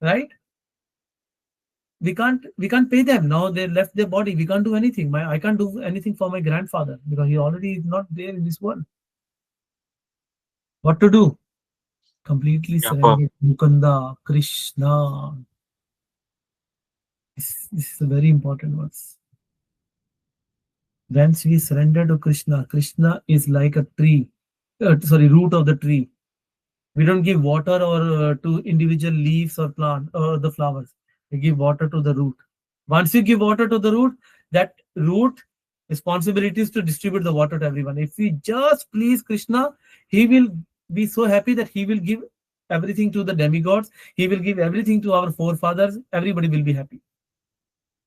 right? We can't pay them now. They left their body. We can't do anything. I can't do anything for my grandfather because he already is not there in this world. What to do? Completely Yeah. For surrender. Mukunda, Krishna. This is a very important verse. Once we surrender to Krishna, Krishna is like a tree, root of the tree. We don't give water or to individual leaves or plant or the flowers. We give water to the root. Once you give water to the root, that root responsibility is to distribute the water to everyone. If we just please Krishna, he will be so happy that he will give everything to the demigods. He will give everything to our forefathers. Everybody will be happy.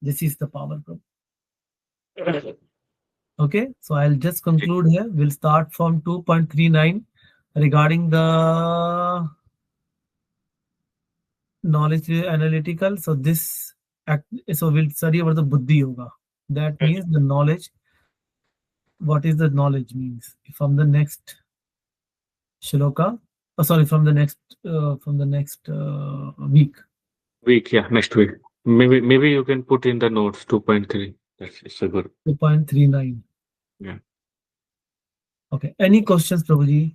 This is the power, bro. Okay, so I'll just conclude here. We'll start from 2.39 regarding the knowledge analytical. So this so we'll study about the buddhi yoga. That means the knowledge. What is the knowledge means? From the next shloka. Oh, sorry, from the next week. Yeah, next week. Maybe you can put in the notes 2.3. That's a good. 2.39. Yeah. Okay. Any questions, Prabhuji?